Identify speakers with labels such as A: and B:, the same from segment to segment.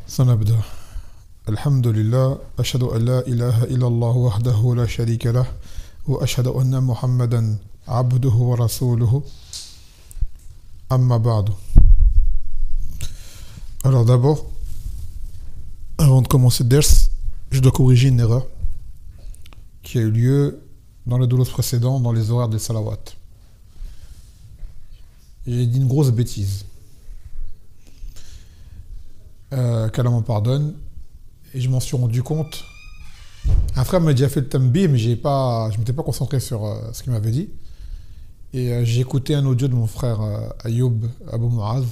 A: سنبدأ. الحمد لله أشهد أن لا إله إلا الله وحده لا شريك له وأشهد أن محمدا عبده ورسوله أما بعد. Alors d'abord, avant de commencer le ders, je dois corriger une erreur qui a eu lieu dans le doulos précédent, dans les horaires des salawat. J'ai dit une grosse bêtise. Qu'Allah m'en pardonne. Et je m'en suis rendu compte. Un frère m'a déjà fait le tambi, mais je ne m'étais pas concentré sur ce qu'il m'avait dit. Et j'ai écouté un audio de mon frère Ayoub Abu Muaz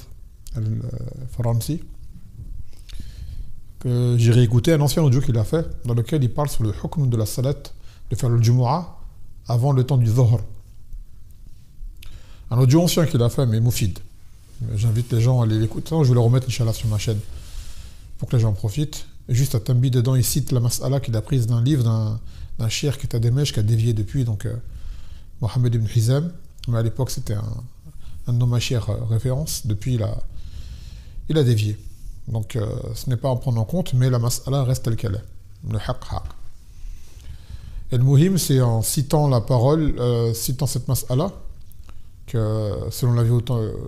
A: al-Faransi. J'ai réécouté un ancien audio qu'il a fait, dans lequel il parle sur le hukm de la salat, de faire le Jumu'ah avant le temps du Dhuhr. Un audio ancien qu'il a fait, mais moufid. J'invite les gens à aller l'écouter. Je vais le remettre, Inch'Allah, sur ma chaîne, pour que les gens en profitent. Et juste à Tambi, dedans, il cite la mas'ala qu'il a prise d'un livre d'un cheikh qui est à Damesh, qui a dévié depuis, donc Mohamed ibn Hizam. Mais à l'époque, c'était un de nos machères référence. Depuis, il a dévié. Donc, ce n'est pas à en prendre en compte, mais la mas'ala reste telle qu'elle est. Le haq. Et le muhim, c'est en citant la parole, citant cette mas'ala, que selon l'avis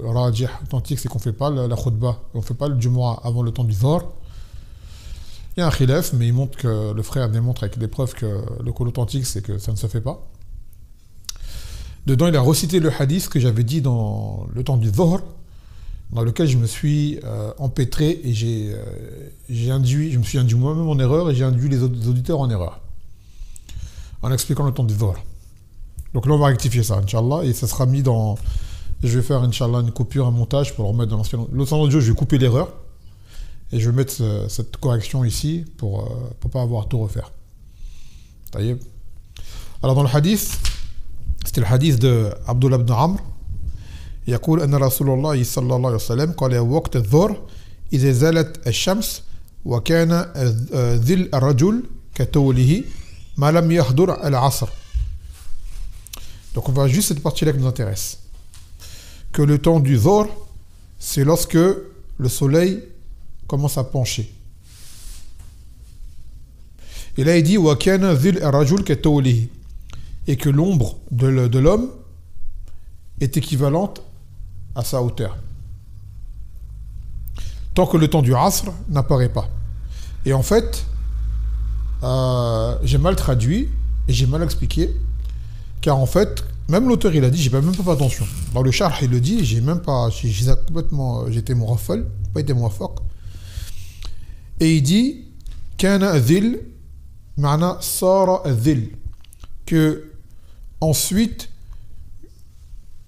A: rajih authentique, c'est qu'on ne fait pas la khutbah, on ne fait pas le Jumu'ah avant le temps du Dhuhr. Il y a un khilaf, mais il montre que le frère démontre avec des preuves que le col authentique, c'est que ça ne se fait pas. Dedans, il a recité le hadith que j'avais dit dans le temps du Dhuhr, dans lequel je me suis empêtré et je me suis induit moi-même en erreur et j'ai induit les autres auditeurs en erreur, en expliquant le temps du Dhuhr. Donc là, on va rectifier ça, Inch'Allah, et ça sera mis dans... Je vais faire, Inch'Allah, une coupure, un montage pour le remettre dans l'ancien... L'autre audio, je vais couper l'erreur, et je vais mettre cette correction ici pour ne pas avoir à tout refaire. Taïeb. Alors dans le hadith, c'était le hadith de Abdullah ibn Amr. يقول أن رسول الله صلى الله عليه وسلم قال وقت الظهر إذا زالت الشمس وكان ذل الرجل كطوله ما لم يحضر العصر. Donc on va juste cette partie-là qui nous intéresse. Que le temps du Dhuhr, c'est lorsque le soleil commence à pencher. Et là il dit وَكَانَ ذِلْ الرَّجُلْ كَطَوْلِهِ, et que l'ombre de l'homme est équivalente à sa hauteur. Tant que le temps du Asr n'apparaît pas. Et en fait, j'ai mal traduit et j'ai mal expliqué. Car en fait, même l'auteur il a dit, j'ai même pas fait attention. Dans le charh il le dit, j'ai été mon rafal, pas été mon faq. Et il dit, kana dhil, ma'na sara dhil, que ensuite,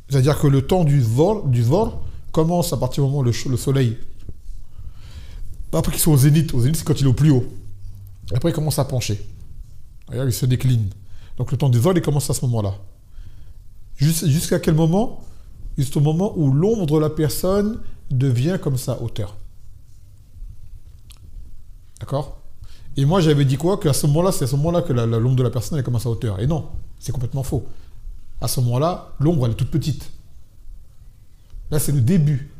A: c'est-à-dire que le temps du Dhuhr commence à partir du moment où le soleil, après qu'il soit au zénith c'est quand il est au plus haut. Et après il commence à pencher. Regarde, il se décline. Donc le temps du Dhuhr, il commence à ce moment-là. Jusqu'à quel moment? Juste au moment où l'ombre de la personne devient comme sa hauteur. D'accord? Et moi j'avais dit quoi? Qu'à ce moment-là, c'est à ce moment-là que l'ombre de la personne elle est comme à sa hauteur. Et non, c'est complètement faux. À ce moment-là, l'ombre elle est toute petite. Là c'est le début.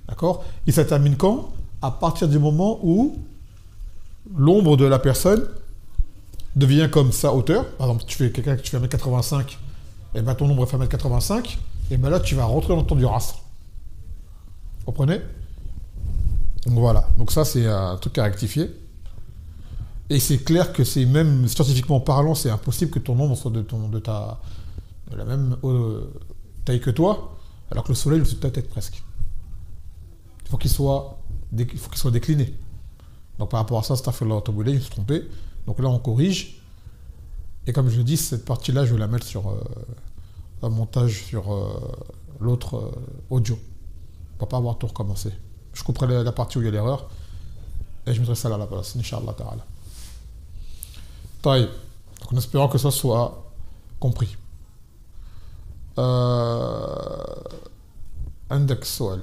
A: D'accord? Et ça termine quand? À partir du moment où l'ombre de la personne devient comme sa hauteur. Par exemple, tu fais 1m85, et bien ton ombre fait 1m85, et bien là tu vas rentrer dans le temps du Asr. Vous comprenez? Donc voilà. Donc ça c'est un truc à rectifier. Et c'est clair que c'est même scientifiquement parlant, c'est impossible que ton ombre soit de la même taille que toi, alors que le soleil est au-dessus de ta tête presque. Il faut qu'il soit décliné. Donc par rapport à ça, Astaghfirullah wa atubu ilayh, je me suis trompé. Donc là on corrige. Et comme je le dis, cette partie-là, je vais la mettre sur un montage sur l'autre audio. Pour pas avoir tout recommencé. Je couperai la partie où il y a l'erreur. Et je mettrai ça là à la place, Inch'Allah ta'ala. Taïb. Donc en espérant que ça soit compris. Index Soal.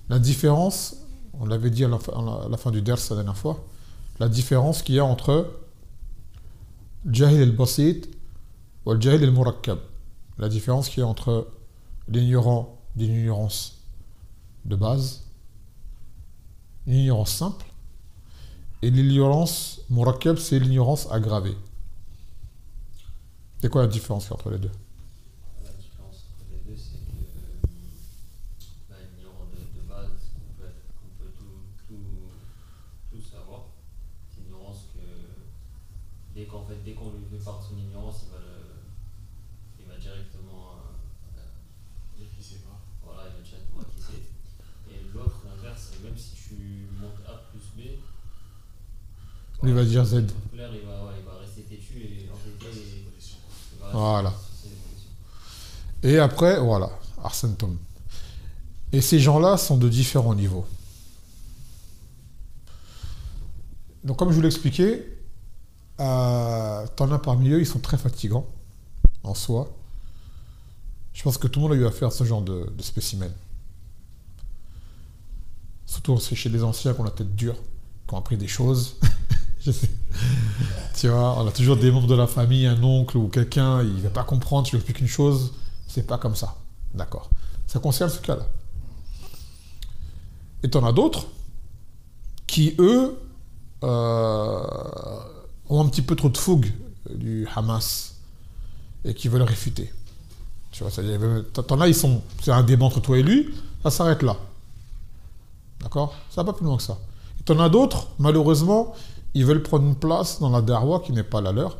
A: La différence, on l'avait dit à la fin du ders la dernière fois, la différence qu'il y a entre Jahil al-Basit ou Jahil al-Murakkab. La différence qu'il y a entre l'ignorant d'une ignorance de base une ignorance simple, et l'ignorance murakkab, c'est l'ignorance aggravée. C'est quoi la différence entre les deux?
B: La différence entre les deux, c'est que l'ignorance de base, qu'on peut tout savoir. C'est une ignorance que dès qu'on lui fait part de son ignorance, il va directement défisser pas. Voilà, il va directement acquiescer. Et l'autre, l'inverse, c'est même si tu montes A plus B,
A: Lui va dire Z.
B: clair, il va rester têtu et en réalité, il va rester
A: Voilà.
B: sur ses positions.
A: Et après, voilà, Arsentum. Et ces gens-là sont de différents niveaux. Donc, comme je vous l'expliquais, t'en as parmi eux, ils sont très fatigants en soi. Je pense que tout le monde a eu affaire à ce genre de spécimen. Surtout chez les anciens qui ont la tête dure, qui ont appris des choses. Je sais. Tu vois, on a toujours des membres de la famille, un oncle ou quelqu'un, il ne va pas comprendre, tu lui expliques une chose, c'est pas comme ça. D'accord. Ça concerne ce cas-là. Et t'en as d'autres qui, eux, ont un petit peu trop de fougue du Hamas et qui veulent réfuter. Tu vois, t'en as, c'est un débat entre toi et lui, ça s'arrête là. D'accord? Ça va pas plus loin que ça. Et t'en as d'autres, malheureusement, ils veulent prendre une place dans la darwa qui n'est pas la leur.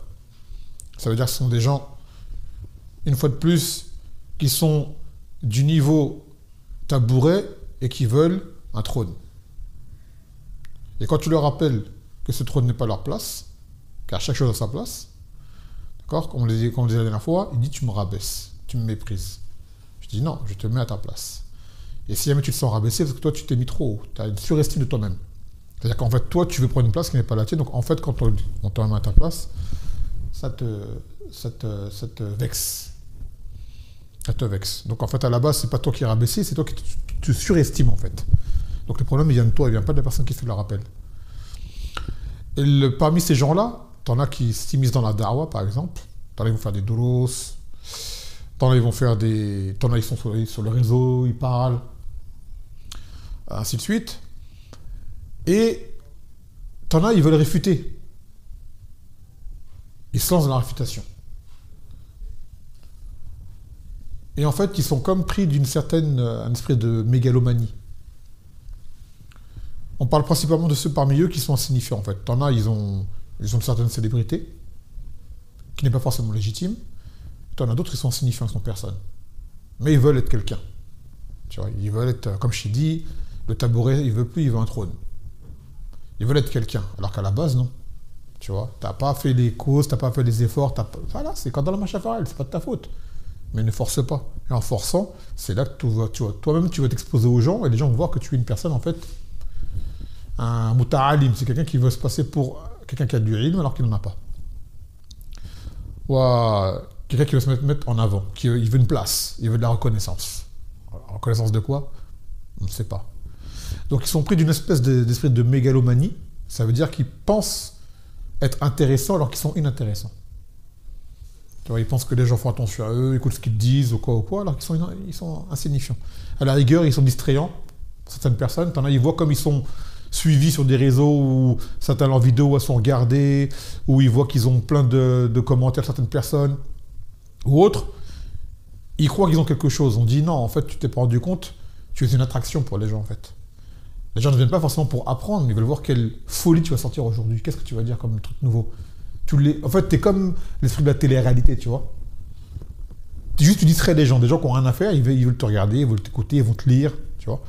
A: Ça veut dire que ce sont des gens, une fois de plus, qui sont du niveau tabouret et qui veulent un trône. Et quand tu leur rappelles que ce trône n'est pas leur place, car chaque chose a sa place, d'accord, comme on le disait la dernière fois, il dit tu me rabaisses, tu me méprises. Je dis non, je te mets à ta place. Et si jamais tu te sens rabaissé, parce que toi tu t'es mis trop haut, tu as une surestime de toi-même. C'est-à-dire qu'en fait, toi, tu veux prendre une place qui n'est pas la tienne. Donc, en fait, quand on te met à ta place, ça te vexe. Ça te vexe. Donc, en fait, à la base, c'est pas toi qui es rabaissé, c'est toi qui te surestimes, en fait. Donc, le problème, il vient de toi, il vient pas de la personne qui fait le rappel. Et parmi ces gens-là, t'en as qui s'immiscent dans la darwa, par exemple. T'en as, ils vont faire des douros. T'en as, ils vont faire des... T'en as, ils sont sur le réseau, ils parlent. Ainsi de suite. Et t'en as, ils veulent réfuter. Ils se lancent dans la réfutation. Et en fait, ils sont comme pris un esprit de mégalomanie. On parle principalement de ceux parmi eux qui sont insignifiants, en fait. T'en as, ils ont une certaine célébrité, qui n'est pas forcément légitime. T'en as d'autres qui sont insignifiants, qui sont personne. Mais ils veulent être quelqu'un. Tu vois, ils veulent être, comme je t'ai dit, le tabouret, il veut plus, il veut un trône. Ils veulent être quelqu'un, alors qu'à la base, non. Tu vois, t'as pas fait les causes, t'as pas fait les efforts, voilà, c'est quand dans la machafarelle, c'est pas de ta faute. Mais ne force pas. Et en forçant, c'est là que tu vois, toi-même, tu vas t'exposer aux gens, et les gens vont voir que tu es une personne, en fait, un muta'alim, c'est quelqu'un qui veut se passer pour quelqu'un qui a du ilm, alors qu'il n'en a pas. Ou quelqu'un qui veut se mettre en avant, il veut une place, il veut de la reconnaissance. Reconnaissance de quoi? On ne sait pas. Donc ils sont pris d'une espèce d'esprit de mégalomanie, ça veut dire qu'ils pensent être intéressants alors qu'ils sont inintéressants. Tu vois, ils pensent que les gens font attention à eux, écoutent ce qu'ils disent ou quoi, alors qu'ils sont insignifiants. À la rigueur, ils sont distrayants, certaines personnes, t'en as, ils voient comme ils sont suivis sur des réseaux où certaines vidéos sont regardées, où ils voient qu'ils ont plein de commentaires, certaines personnes, ou autres, ils croient qu'ils ont quelque chose. On dit non, en fait, tu t'es pas rendu compte, tu es une attraction pour les gens, en fait. Les gens ne viennent pas forcément pour apprendre, mais ils veulent voir quelle folie tu vas sortir aujourd'hui. Qu'est-ce que tu vas dire comme truc nouveau? En fait, t'es comme l'esprit de la télé-réalité, tu vois. Tu distrais des gens qui n'ont rien à faire, ils veulent te regarder, ils veulent t'écouter, ils vont te lire, tu vois.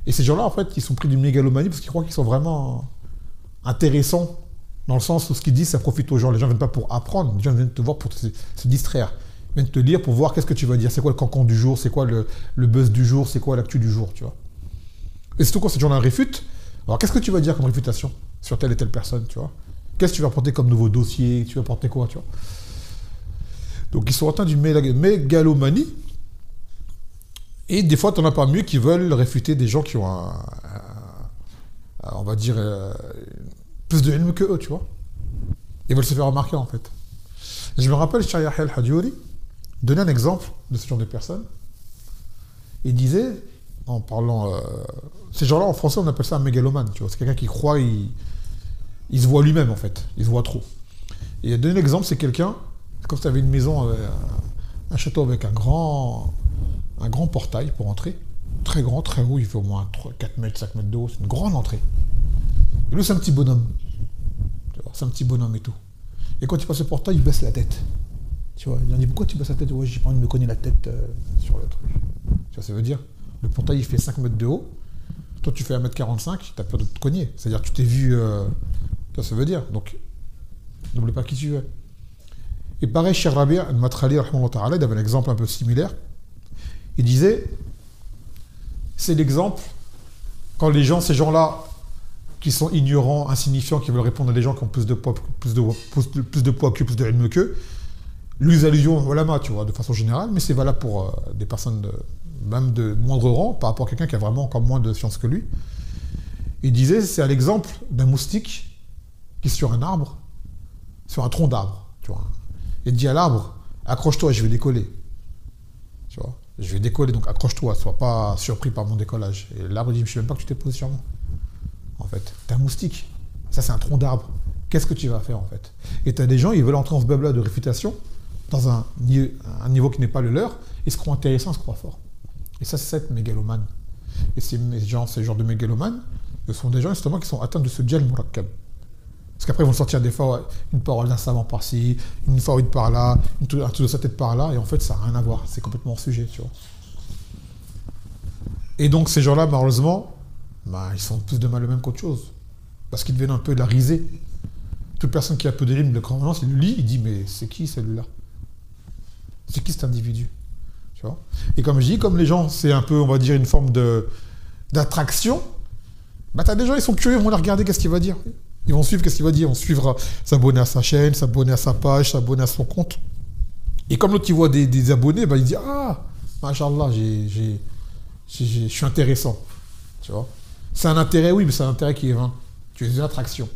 A: Et ces gens-là, en fait, ils sont pris d'une mégalomanie parce qu'ils croient qu'ils sont vraiment intéressants, dans le sens où ce qu'ils disent, ça profite aux gens. Les gens ne viennent pas pour apprendre, les gens viennent te voir pour se distraire. Ils viennent te lire pour voir qu'est-ce que tu vas dire, c'est quoi le cancan du jour, c'est quoi le buzz du jour, c'est quoi l'actu du jour, tu vois. Et surtout quand ces gens-là réfutent, alors qu'est-ce que tu vas dire comme réfutation sur telle et telle personne, tu vois? Qu'est-ce que tu vas apporter comme nouveau dossier? Tu vas apporter quoi, tu vois? Donc ils sont atteints d'une mégalomanie. Et des fois, tu n'en as pas mieux qui veulent réfuter des gens qui ont on va dire, plus de ilm que eux, tu vois. Ils veulent se faire remarquer, en fait. Et je me rappelle, Cheikh Yahya al-Hajuri donnait un exemple de ce genre de personnes. Il disait, en parlant... ces gens-là, en français, on appelle ça un mégalomane, tu vois. C'est quelqu'un qui croit, il se voit lui-même, en fait. Il se voit trop. Et donner l'exemple, c'est quelqu'un, comme si tu avais une maison, un château avec un grand portail pour entrer. Très grand, très haut, il fait au moins 4 mètres, 5 mètres de haut. C'est une grande entrée. Et lui, c'est un petit bonhomme. Tu vois, c'est un petit bonhomme et tout. Et quand il passe le portail, il baisse la tête. Tu vois, il dit, pourquoi tu baisses la tête? Ouais, j'ai pas envie de me cogner la tête sur le truc. Tu vois, ça veut dire, le portail, il fait 5 mètres de haut. Toi, tu fais 1m45, tu as peur de te cogner. C'est-à-dire, tu t'es vu... tu vois, ça veut dire. Donc, n'oublie pas qui tu es. Et pareil, Cheikh Rabi' al-Madkhali, il avait un exemple un peu similaire. Il disait, c'est l'exemple, quand les gens, ces gens-là, qui sont ignorants, insignifiants, qui veulent répondre à des gens qui ont plus de poids qu'eux, plus de ilm qu'eux, l'use allusion au lama, tu vois, de façon générale, mais c'est valable pour des personnes même de moindre rang, par rapport à quelqu'un qui a vraiment encore moins de science que lui. Il disait, c'est à l'exemple d'un moustique qui est sur un arbre, sur un tronc d'arbre, tu vois. Il dit à l'arbre, accroche-toi, je vais décoller. Tu vois, je vais décoller, donc accroche-toi, sois pas surpris par mon décollage. Et l'arbre dit, je ne sais même pas que tu t'es posé sur moi. En fait, t'es un moustique. Ça, c'est un tronc d'arbre. Qu'est-ce que tu vas faire, en fait? Et t'as des gens, ils veulent entrer en ce blabla de réfutation, dans un niveau qui n'est pas le leur, ils se croient intéressants, ils se croient forts. Et ça, c'est cette mégalomane. Et ces genres de mégalomanes, ce sont des gens, justement, qui sont atteints de ce djal murakkab. Parce qu'après, ils vont sortir des fois une parole d'un savant par-ci, une fois une par-là, un truc de sa tête par-là, et en fait, ça n'a rien à voir. C'est complètement hors sujet, tu vois. Et donc, ces gens-là, malheureusement, ils sont plus de mal eux-mêmes qu'autre chose. Parce qu'ils deviennent un peu de la risée. Toute personne qui a peu d'ilm de croyance, il le lit, il dit, mais c'est qui celui-là? C'est qui cet individu? Tu vois? Et comme je dis, comme les gens, c'est un peu, on va dire, une forme d'attraction, t'as des gens, ils sont curieux, ils vont les regarder, qu'est-ce qu'il va dire. Ils vont suivre, qu'est-ce qu'il va dire. Ils vont suivre, s'abonner à sa chaîne, s'abonner à sa page, s'abonner à son compte. Et comme l'autre, il voit des abonnés, il dit, ah, machallah, je suis intéressant. Tu vois? C'est un intérêt, oui, mais c'est un intérêt qui est vain. Tu es une attraction.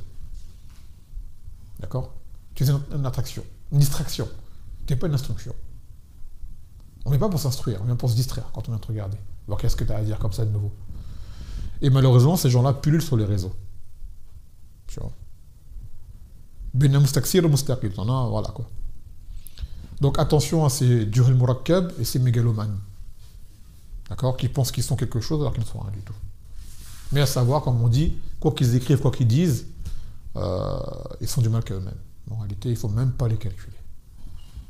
A: D'accord? Tu es une attraction, une distraction. Tu n'es pas une instruction. On n'est pas pour s'instruire, on vient pour se distraire quand on vient te regarder. Alors qu'est-ce que tu as à dire comme ça de nouveau? Et malheureusement, ces gens-là pullulent sur les réseaux. Tu vois? Benna mustaksir ou mustaqil, voilà quoi. Donc attention à ces duril murakkab et ces mégalomanes. D'accord? Qui pensent qu'ils sont quelque chose alors qu'ils ne sont rien du tout. Mais à savoir, comme on dit, quoi qu'ils écrivent, quoi qu'ils disent, ils sont du mal qu'à eux-mêmes. En réalité, il ne faut même pas les calculer.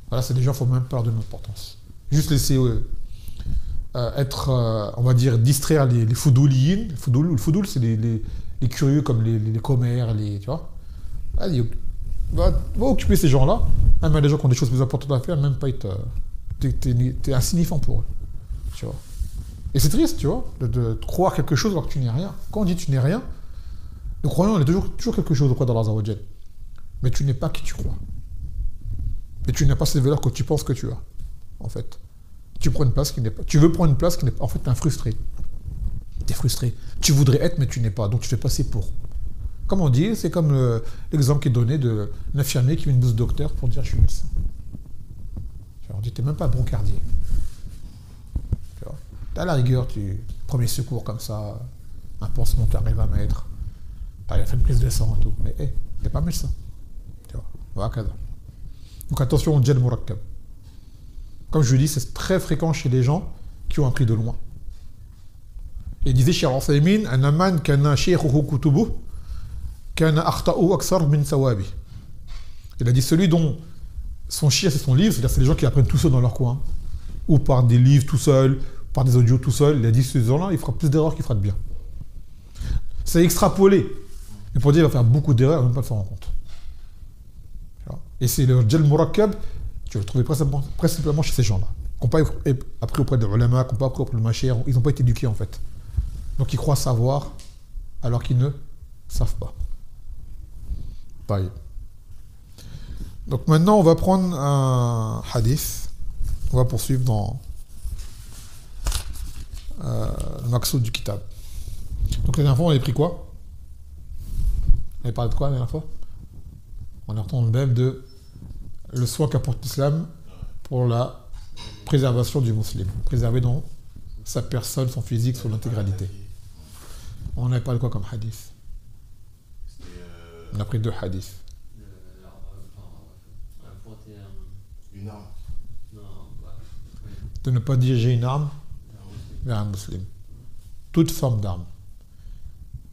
A: Voilà, c'est des gens, il ne faut même pas leur donner d'importance. Juste laisser être, on va dire, distraire les foudouliyin. Le foudoul, c'est les curieux comme les commères, tu vois. Allez, va occuper ces gens-là. Même les gens qui ont des choses plus importantes à faire, même pas être... T'es insignifiant pour eux. Tu vois. Et c'est triste, tu vois, de croire quelque chose alors que tu n'es rien. Quand on dit tu n'es rien, le croyant, il est toujours quelque chose auprès d'Allah Azza wa Jal. Mais tu n'es pas qui tu crois. Et tu n'as pas ces valeurs que tu penses que tu as, en fait. Tu prends une place qui n'est pas... Tu veux prendre une place qui n'est pas... En fait, tu es frustré. Tu es frustré. Tu voudrais être, mais tu n'es pas. Donc, tu fais passer pour. Comme on dit, c'est comme l'exemple qui est donné d'un infirmier qui met une blouse de docteur pour dire « je suis médecin ». On dit « tu n'es même pas brancardier ». Tu as la rigueur, premier secours comme ça, un pansement tu arrives à mettre, tu as fait une prise de sang et tout, mais tu n'es pas médecin. Tu vois, voilà. Donc attention au djal murakkab. Comme je vous dis, c'est très fréquent chez les gens qui ont appris de loin. Et il disait chez Al-Uthaymin, un aman kana shaykhuhu kutubuh, kana akhta'u aksar min sawabi. Il a dit celui dont son shir c'est son livre, c'est-à-dire c'est les gens qui apprennent tout seuls dans leur coin, ou par des livres tout seuls, par des audios tout seul, il a dit ces gens-là, il fera plus d'erreurs qu'il fera de bien. C'est extrapolé. Mais pour dire qu'il va faire beaucoup d'erreurs, il ne va même pas le faire en compte. Et c'est le djal murakkab, tu vas le trouver principalement chez ces gens-là. Qui n'ont pas appris auprès de ulama, qui n'ont pas appris auprès de machir, ils n'ont pas été éduqués en fait. Donc ils croient savoir alors qu'ils ne savent pas. Pareil. Donc maintenant on va prendre un hadith. On va poursuivre dans le maqsoud du kitab. Donc la dernière fois on avait pris quoi? On avait parlé de quoi la dernière fois? On a retenu le même de le soin qu'apporte l'islam pour la préservation du musulman. Préserver dans sa personne, son physique, son intégralité. On n'avait pas de quoi comme hadith? On a pris 2 hadiths.
B: Une arme. Non,
A: De ne pas diriger une arme vers un musulman. Toute forme d'arme.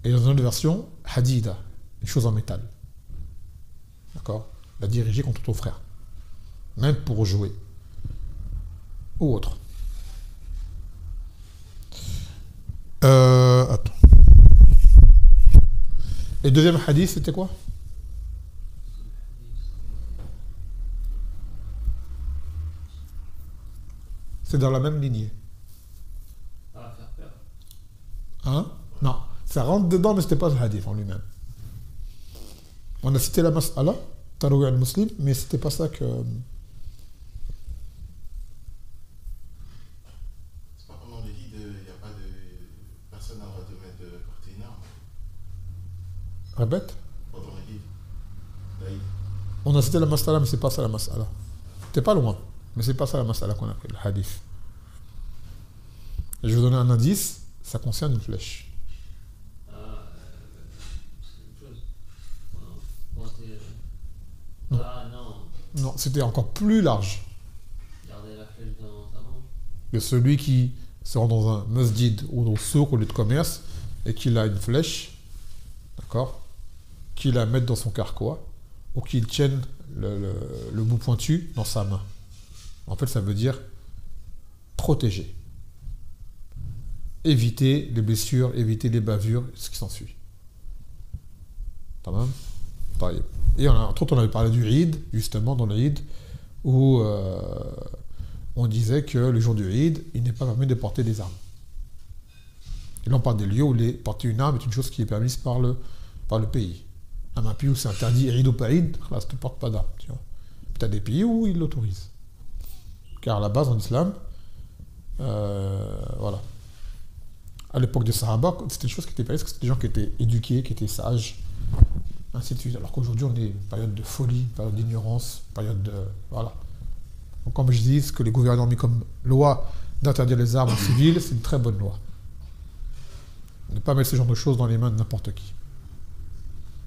A: Et dans une autre version, hadida, une chose en métal. D'accord? La diriger contre ton frère. Même pour jouer. Ou autre. Attends. Et deuxième hadith, c'était quoi? C'est dans la même lignée.
B: Ah, faire peur.
A: Hein? Non. Ça rentre dedans, mais ce n'était pas le hadith en lui-même. On a cité la mas'ala, Taroui al-Muslim, mais c'était pas ça que...
C: C'est pas comme on le dit, il n'y a pas de... Personne n'a le droit de porter une arme.
A: Répète.
C: Quand on le dit, l'Aïd.
A: On a cité la mas'ala, mais c'est pas ça la mas'ala. C'était pas loin, mais c'est pas ça la mas'ala qu'on a pris, le hadith. Et je vais vous donner un indice, ça concerne une flèche.
B: C'est une chose. Porter.
A: Non.
B: Ah non.
A: Non, c'était encore plus large.
B: Garder la flèche dans ta main.
A: Que celui qui se rend dans un masjid ou dans souk, au lieu de commerce, et qu'il a une flèche, d'accord, qu'il la mette dans son carquois, ou qu'il tienne le bout pointu dans sa main. En fait, ça veut dire protéger. Éviter les blessures, éviter les bavures, ce qui s'ensuit. Tamam. Taïb. Et entre autres, on avait parlé du Eid, justement, dans le Eid, où on disait que le jour du Eid, il n'est pas permis de porter des armes. Et là, on parle des lieux où porter une arme est une chose qui est permise par le pays. Un pays où c'est interdit, Eid ou pas Eid, là, ça ne porte pas d'armes. Tu as des pays où ils l'autorisent. Car à la base, en islam, voilà. À l'époque des Sahaba, c'était des choses qui étaient permises, parce que c'était des gens qui étaient éduqués, qui étaient sages, ainsi de suite. Alors qu'aujourd'hui, on est une période de folie, une période d'ignorance, une période de... Voilà. Donc, comme je dis, ce que les gouverneurs ont mis comme loi d'interdire les armes civiles, c'est une très bonne loi. Ne pas mettre ce genre de choses dans les mains de n'importe qui.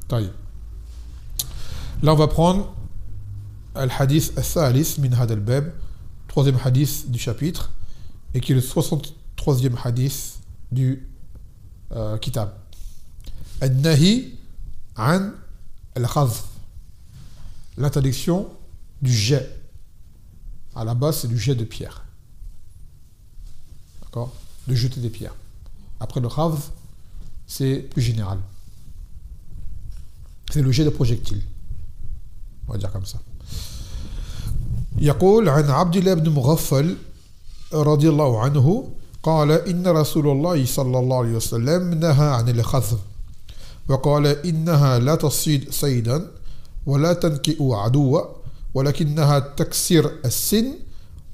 A: Taïe. Là, on va prendre al-hadith al-thalith min had al-bab, troisième hadith du chapitre, et qui est le 63e hadith du kitab. Al-nahi an al-khazf, l'interdiction du jet. À la base, c'est du jet de pierre. D'accord? De jeter des pierres. Après le khazf, c'est plus général. C'est le jet de projectiles. On va dire comme ça. يقول عن عبد الله بن مغفل رضي الله عنه قال إن رسول الله صلى الله عليه وسلم نهى عن الخذف وقال إنها لا تصيد صيدا ولا تنكئ عدوا ولكنها تكسر السن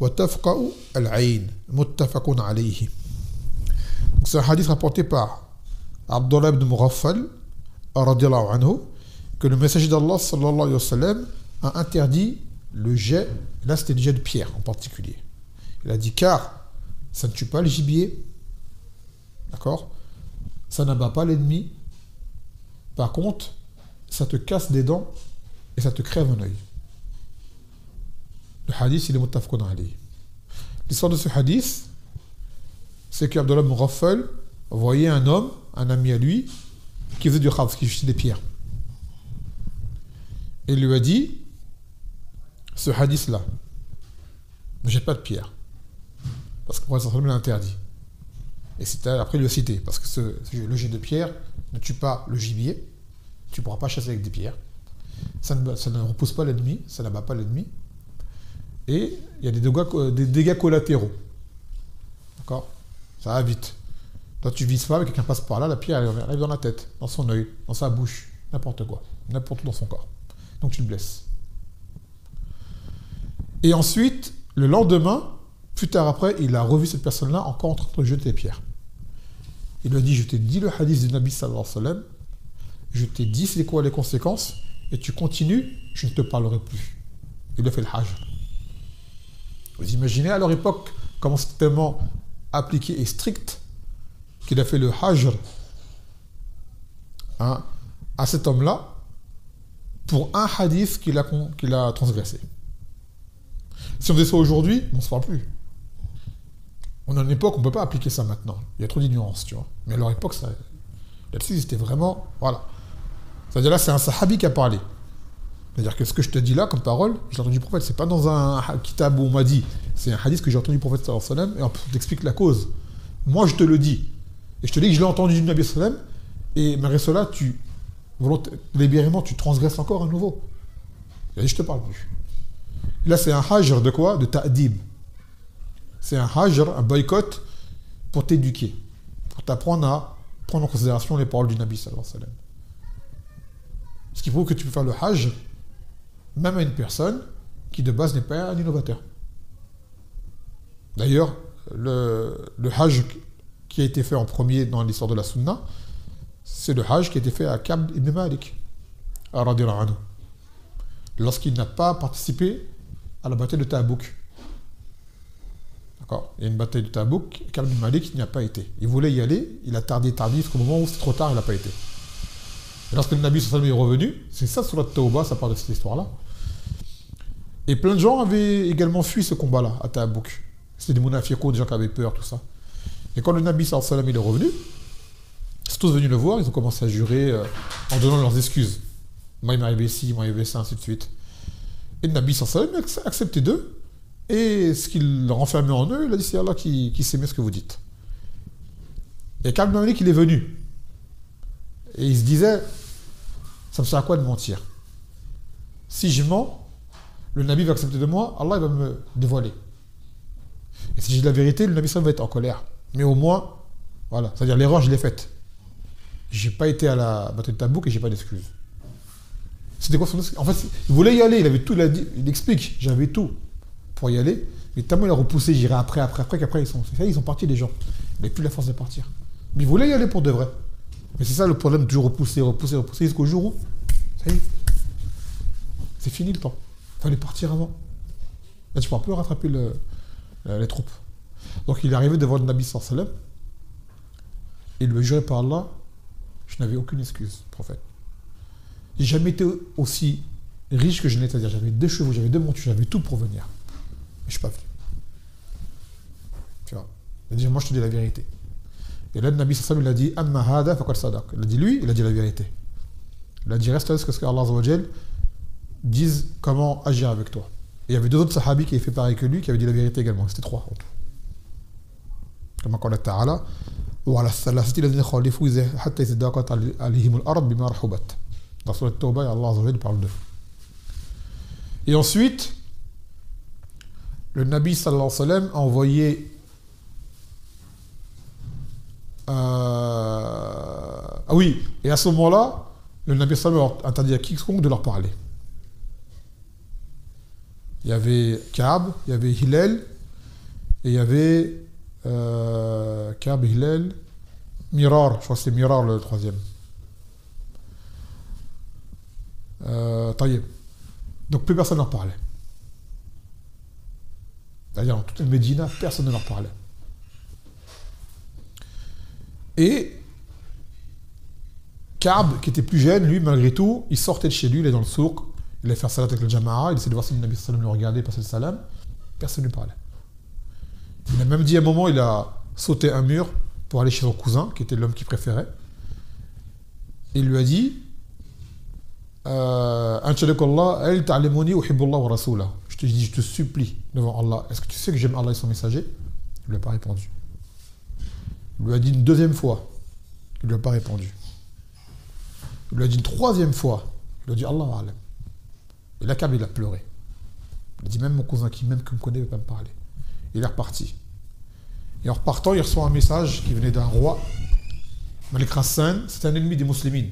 A: وتفقأ العين متفق عليه. C'est un hadith rapporté par Abdullah ibn Mughaffal radiyallahu anhu que le messager d'Allah sallallahu alayhi wa sallam a interdit le jet. Là, c'était le jet de pierre en particulier. Il a dit car ça ne tue pas le gibier, d'accord, ça n'abat pas l'ennemi, par contre, ça te casse des dents et ça te crève un œil. Le hadith, il est muttafaqun alayhi. L'histoire de ce hadith, c'est qu'Abdullah ibn Mughaffal voyait un homme, un ami à lui, qui faisait du khaf, qui jetait des pierres. Et il lui a dit, ce hadith-là, ne jette pas de pierre. Parce que le prophète l'a interdit. Et après, il l'a cité. Parce que le jet de pierre ne tue pas le gibier. Tu ne pourras pas chasser avec des pierres. Ça ne repousse pas l'ennemi. Ça n'abat pas l'ennemi. Et il y a des dégâts collatéraux. D'accord? Ça va vite. Toi, tu vises pas, mais quelqu'un passe par là, la pierre elle arrive dans la tête, dans son œil, dans sa bouche, n'importe quoi. N'importe où dans son corps. Donc tu le blesses. Et ensuite, le lendemain, plus tard après, il a revu cette personne-là encore en train de jeter des pierres. Il lui a dit, je t'ai dit le hadith du Nabi sallallahu alayhi wa sallam, je t'ai dit c'est quoi les conséquences, et tu continues, je ne te parlerai plus. Il a fait le hajj. Vous imaginez à leur époque comment c'était tellement appliqué et strict qu'il a fait le hajr à cet homme-là pour un hadith qu'il a transgressé. Si on faisait ça aujourd'hui, on ne se parle plus. On est en époque, on ne peut pas appliquer ça maintenant. Il y a trop d'ignorance, tu vois. Mais à leur époque, ça, là-dessus, c'était vraiment... Voilà. C'est-à-dire là, c'est un sahabi qui a parlé. C'est-à-dire que ce que je te dis là, comme parole, j'ai entendu du prophète. C'est pas dans un kitab où on m'a dit. C'est un hadith que j'ai entendu du prophète sallallahu alayhi wa sallam, et on t'explique la cause. Moi, je te le dis. Et je te dis que je l'ai entendu du Nabi sallallahu alayhi wa sallam, et malgré cela, délibérément, tu transgresses encore à nouveau. Il a dit, je te parle plus. Et là, c'est un hajr de quoi? De ta'dib. C'est un hajr, un boycott pour t'éduquer, pour t'apprendre à prendre en considération les paroles du Nabi sallallahu alayhi wa sallam. Ce qui prouve que tu peux faire le hajj même à une personne qui de base n'est pas un innovateur. D'ailleurs, le hajj qui a été fait en premier dans l'histoire de la sunna, c'est le hajj qui a été fait à Ka'b ibn Malik, radiyallahu anhu, lorsqu'il n'a pas participé à la bataille de Tabouk. D'accord? Il y a une bataille de Tabouk, Ka'b ibn Malik n'y a pas été. Il voulait y aller, il a tardé jusqu'au moment où c'est trop tard, il n'a pas été. Et lorsque le Nabi sallallahu alayhi wa sallam est revenu, c'est ça sur la Tawbah, ça parle de cette histoire-là. Et plein de gens avaient également fui ce combat-là à Tabouk. C'était des munafiqoun, des gens qui avaient peur, tout ça. Et quand le Nabi sallallahu alayhi wa sallam est revenu, ils sont tous venus le voir, ils ont commencé à jurer en donnant leurs excuses. Moi, il m'est arrivé ci, moi, il m'est arrivé ça, ainsi de suite. Et le Nabi sallallahu alayhi wa sallam a accepté d'eux, et ce qu'il renfermait en eux, il a dit, c'est Allah qui sait mieux ce que vous dites. Et Ka'b ibn Malik, il est venu. Et il se disait, ça me sert à quoi de mentir? Si je mens, le Nabi va accepter de moi, Allah il va me dévoiler. Et si j'ai la vérité, le Nabi va être en colère. Mais au moins, voilà, c'est-à-dire l'erreur, je l'ai faite. J'ai pas été à la bataille de Tabouk et j'ai pas d'excuses. C'était quoi son excuse? En fait, il voulait y aller, il avait tout, il explique, j'avais tout pour y aller, mais tellement il a repoussé, j'irai après, qu'après ils sont partis les gens. Il n'avait plus la force de partir. Mais il voulait y aller pour de vrai. Mais c'est ça le problème, toujours repousser, jusqu'au jour où, ça y est, c'est fini le temps. Il fallait partir avant. Là, tu ne peux plus rattraper les troupes. Donc il est arrivé devant le Nabi sallallahu alayhi wa sallam, et il lui a juré par Allah, je n'avais aucune excuse, prophète. J'ai jamais été aussi riche que je n'étais, c'est-à-dire j'avais 2 chevaux, j'avais 2 montures, j'avais tout pour venir. Mais je ne suis pas venu. Tu vois. Il a dit, moi je te dis la vérité. Et là, le Nabi sallallahu alayhi wa sallam, il a dit, Amma hada faqad sadaq. Il a dit, lui, il a dit la vérité. Il a dit, reste là jusqu'à ce qu'Allah azza wa jal dise comment agir avec toi. Et il y avait 2 autres sahabis qui avaient fait pareil que lui, qui avaient dit la vérité également. C'était 3 en tout. Comme Allah Ta'ala, وعلى الثلاثة الذين خالفوا حتى إذا ضاقت عليهم الأرض بما رحبت. Dans la Tawbah, Allah azza wa jal parle d'eux. Et ensuite, le Nabi sallallahu alayhi wa sallam a envoyé ah oui, et à ce moment-là, le Nabi sallallahu alayhi wa sallam a interdit à quiconque de leur parler. Il y avait Ka'b, il y avait Hillel, et il y avait Ka'b, Hillel, Mirar, je crois que c'est Mirar le 3e. Taïeb. Donc plus personne ne leur parlait. C'est-à-dire dans toute la Médina, personne ne leur parlait. Et Ka'b, qui était plus jeune, lui, malgré tout, il sortait de chez lui, il est dans le souk, il allait faire salat avec le jama'a, il essayait de voir si le Nabi sallallahu alayhi wa sallam le regardait, passer le salam, personne ne lui parlait. Il a même dit à un moment, il a sauté un mur pour aller chez son cousin, qui était l'homme qu'il préférait, et il lui a dit, je te dis, je te supplie devant Allah, est-ce que tu sais que j'aime Allah et son messager? Il ne lui a pas répondu. Il lui a dit une 2e fois, il ne lui a pas répondu. Il lui a dit une 3e fois, il lui a dit Allah alam. Et là, Ka'b, il a pleuré. Il a dit, même mon cousin qui même que me connaît ne veut pas me parler. Il est reparti. Et en repartant, il reçoit un message qui venait d'un roi, Malik Hassan, c'était un ennemi des musulmans.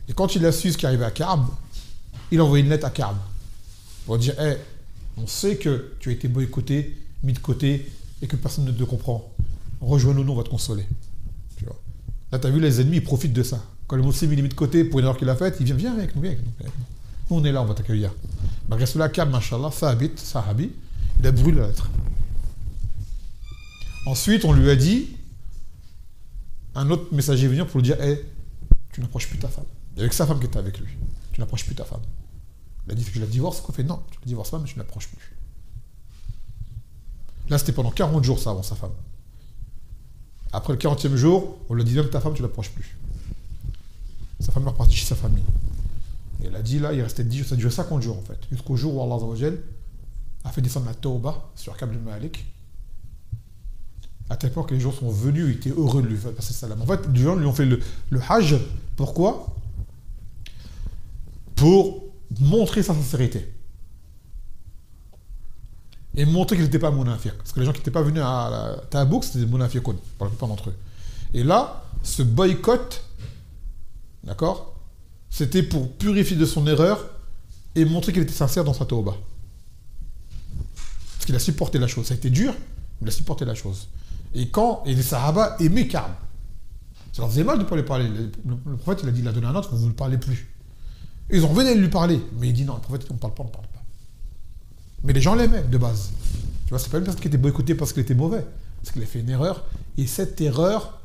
A: Et quand il a su ce qui arrivait à Ka'b, il a envoyé une lettre à Ka'b pour dire, on sait que tu as été boycotté, mis de côté, et que personne ne te comprend. Rejoins-nous, on va te consoler. Tu vois. Là, tu as vu, les ennemis, ils profitent de ça. Quand le musulman est mis de côté pour une erreur qu'il a faite, il vient, viens avec nous. Nous, on est là, on va t'accueillir. Malgré cela, Ka'b, machallah, Thabit, sahabi, il a brûlé la lettre. Ensuite, on lui a dit, un autre messager est venu pour lui dire, hey, tu n'approches plus ta femme. Il y avait que sa femme qui était avec lui. Tu n'approches plus ta femme. Il a dit, je la divorce. Quoi fait, non, tu la divorces pas, mais tu n'approches plus. Là, c'était pendant 40 jours, ça, avant sa femme. Après le 40e jour, on lui a dit, même ta femme, tu l'approches plus. Sa femme est repartie chez sa famille. Et elle a dit, là, il restait 10 jours, ça a duré 50 jours, en fait. Jusqu'au jour où Allah Azza wa Jal a fait descendre la Tawbah sur Ka'b ibn Malik. À tel point que les gens sont venus, ils étaient heureux de lui faire passer salam. En fait, les gens lui ont fait le Hajj. Pourquoi? Pour montrer sa sincérité. Et montrer qu'il n'était pas monafique. Parce que les gens qui n'étaient pas venus à Tabouk, c'était des monafiqoun, pour la plupart d'entre eux. Et là, ce boycott, d'accord, c'était pour purifier de son erreur et montrer qu'il était sincère dans sa tauba. Parce qu'il a supporté la chose. Ça a été dur, mais il a supporté la chose. Et les Sahaba aimaient Ka'b. Ça leur faisait mal de ne pas lui parler. Le prophète, il a dit, il a donné un ordre, vous ne parlez plus. Ils ont venu lui parler, mais il dit non, le prophète, on ne parle pas, on ne parle pas. Mais les gens l'aimaient, de base. Tu vois, c'est pas une personne qui était boycottée parce qu'il était mauvais. Parce qu'il a fait une erreur. Et cette erreur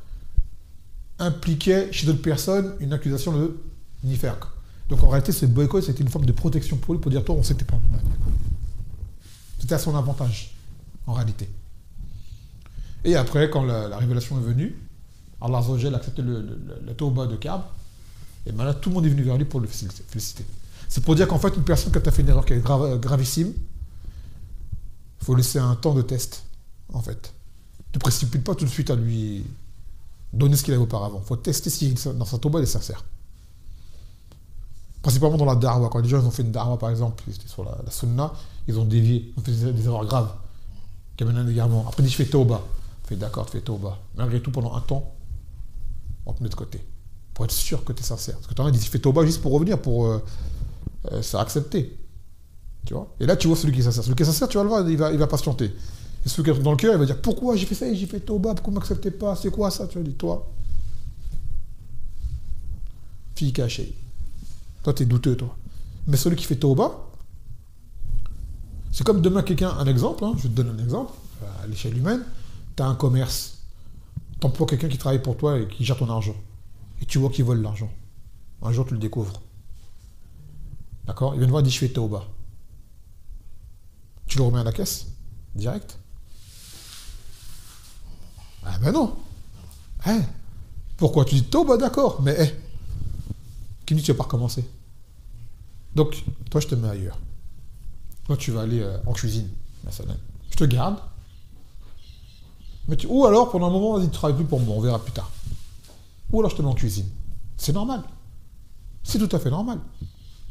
A: impliquait chez d'autres personnes une accusation de nifaq. Donc en réalité, ce boycott, c'était une forme de protection pour lui, pour dire, toi, on sait que t'es pas un nifaq. C'était à son avantage, en réalité. Et après, quand la révélation est venue, Allah Azza wa Jalla a accepté la tauba de Ka'b. Et maintenant, tout le monde est venu vers lui pour le féliciter. C'est pour dire qu'en fait, une personne, quand tu as fait une erreur qui est gravissime, il faut laisser un temps de test, en fait. Ne te précipite pas tout de suite à lui donner ce qu'il avait auparavant. Il faut tester si dans sa tauba, il est sincère. Principalement dans la da'wa. Quand les gens ils ont fait une da'wa, par exemple, c'était sur la sunna, ils ont dévié, ils ont fait des erreurs graves, qui amènent un égarement. Après, ils disent, je fais tauba. Fais d'accord, tu fais tauba. Malgré tout, pendant un temps, on te met de côté. Pour être sûr que tu es sincère. Parce que tu en as dit, je fais tauba juste pour revenir, pour se faire accepter. Tu vois? Et là, tu vois celui qui est sincère. Celui qui est sincère, tu vas le voir, il va patienter. Et celui qui est dans le cœur, il va dire, pourquoi j'ai fait ça et j'ai fait tauba, pourquoi vous ne m'acceptez pas? C'est quoi ça? Tu vas dire, toi, fille cachée. Toi, tu es douteux, toi. Mais celui qui fait tauba, c'est comme demain quelqu'un, un exemple, hein, je te donne un exemple, à l'échelle humaine, tu as un commerce, tu emploies quelqu'un qui travaille pour toi et qui gère ton argent. Et tu vois qu'il vole l'argent. Un jour, tu le découvres. D'accord? Il vient te voir et dit, je fais tauba. Tu le remets à la caisse? Direct? Ah ben non. Hein? Pourquoi? Tu dis tauba, d'accord, mais qui me dit que tu vas pas recommencer? Donc, toi, je te mets ailleurs. Toi, tu vas aller en cuisine. Je te garde. Ou alors, pendant un moment, vas-y, tu ne travailles plus pour moi, on verra plus tard. Ou alors, je te mets en cuisine. C'est normal. C'est tout à fait normal.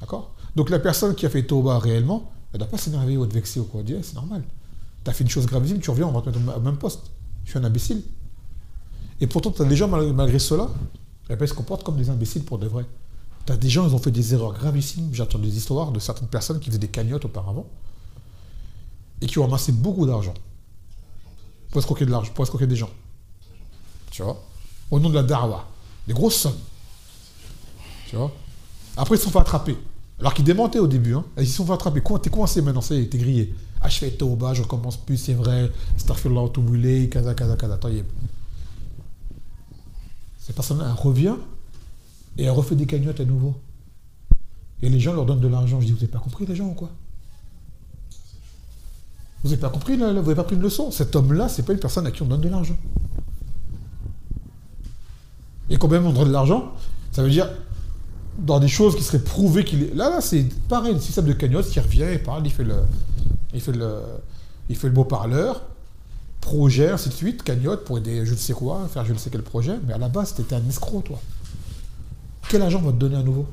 A: D'accord? Donc, la personne qui a fait tauba réellement, elle ne doit pas s'énerver ou être vexée ou quoi. C'est normal. Tu as fait une chose gravissime, tu reviens, on va te mettre au même poste. Je suis un imbécile. Et pourtant, tu as des gens, malgré cela, ils se comportent comme des imbéciles pour de vrai. Tu as des gens, ils ont fait des erreurs gravissimes. J'ai entendu des histoires de certaines personnes qui faisaient des cagnottes auparavant et qui ont amassé beaucoup d'argent pour escroquer de l'argent, pour escroquer des gens. Tu vois? Au nom de la da'wa. Des grosses sommes. Tu vois? Après, ils se sont fait attraper. Alors qu'ils démentaient au début. Hein. Ils se sont fait attraper. T'es coincé maintenant, ça y est, t'es grillé. Ah, je fais tauba, je recommence plus, c'est vrai. Astaghfirullah, tout brûlé, kaza. Cette personne-là, elle revient et elle refait des cagnottes à nouveau. Et les gens leur donnent de l'argent. Je dis, vous n'avez pas compris, les gens, ou quoi? Vous n'avez pas compris, là, vous n'avez pas pris une leçon. Cet homme-là, c'est pas une personne à qui on donne de l'argent. Et quand même on donne de l'argent, ça veut dire dans des choses qui seraient prouvées qu'il est... Là, c'est pareil, un système de cagnotte qui revient, il parle, il fait le beau parleur, projet, ainsi de suite, cagnotte pour aider je ne sais quoi, faire je ne sais quel projet, mais à la base, t'étais un escroc, toi. Quel argent va te donner à nouveau?